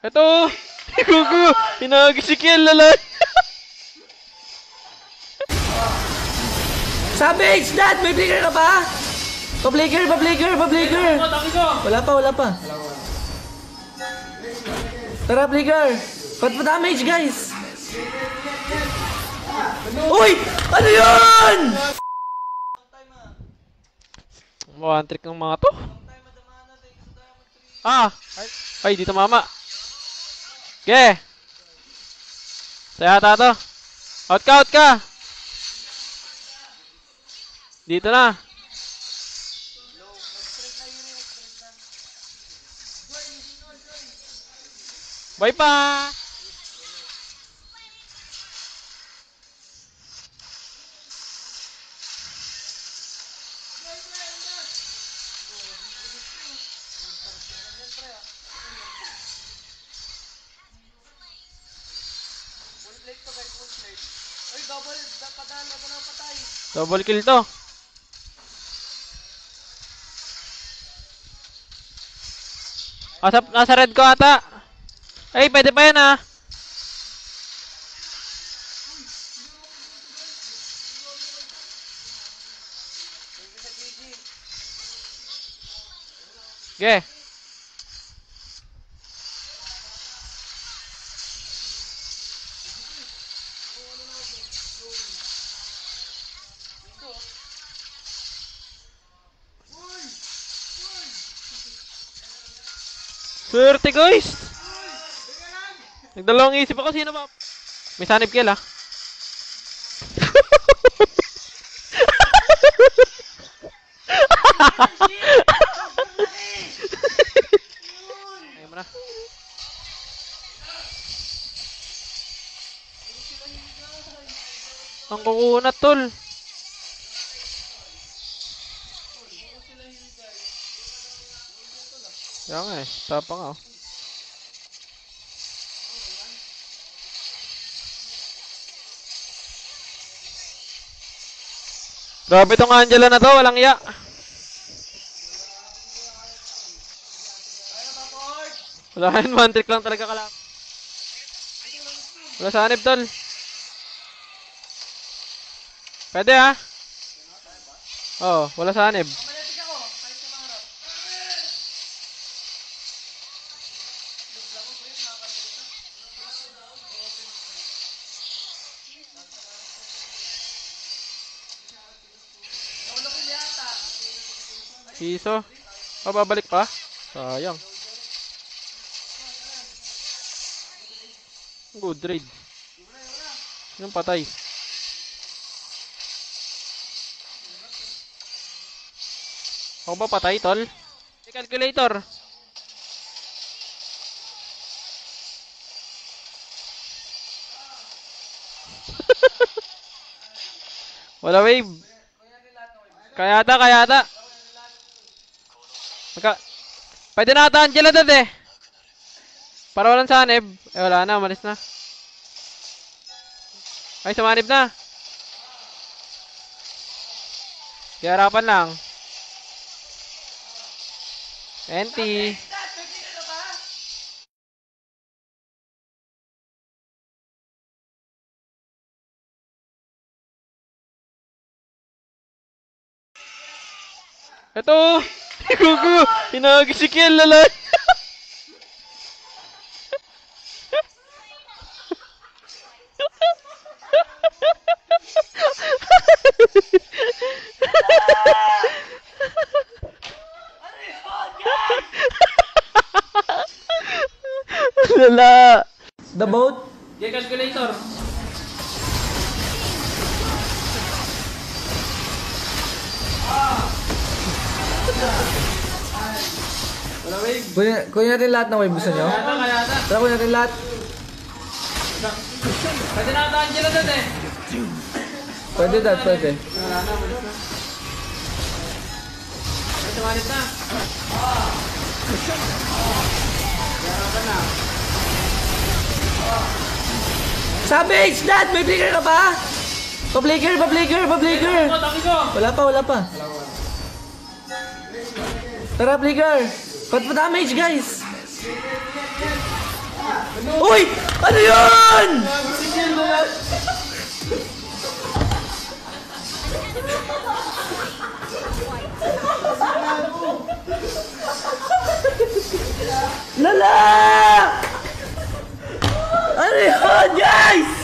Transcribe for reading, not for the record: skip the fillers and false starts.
Ito! Gugu! Hinagi si Kiel, lalay! Savage! Dad! May flicker ka ba? Pa-flicker! Wala pa. Tara, flicker! Pa-damage, guys! Uy! Ano yun? One trick ng mga to. Ay, dito mama. Okay. Sayata to. Out ka! Dito na. Bye pa! Double kill to. Nasa red ko ata. Ay, pwede pa yan ah. Okay. Swerte guys! Nagdalawang isip ako, sino ba? May sanib kill ah. Ayun mo na. Ang kukunat tol. Kaya nga eh, tapang ako. Grabe tong Angela na to, walang iya. Wala yun, one trick lang talaga kalap. Wala sanib tol. Pwede ha? Oo, wala sanib. Piso. Babalik pa? Sayang. Good trade. Yung patay. Ako ba patay, tol? Calculator. Wala wave. Kayata. Pwede na ata Angela dad eh. Para walang sanib. Eh wala na, umalis na. Ay, sumanib na. Kaya harapan lang. Enti. Ito! Gugu! Hinagi si Kiel, lalay! Lala! The boat? Get calculator! Wala wave. Kunin natin lahat ng wave gusto nyo? Kayata. Tara, kunin natin lahat. Pwede na ata Angela dad eh. Pwede dad, pwede. Wala na, malis na. Ay, sumanib na. Harapan na. Savage! Dad! May flicker ka ba? Pa-flicker! Wala pa. Tara, flicker! Pa-damage, guys! Uy! Ano yun? Lala! Ano yun, guys?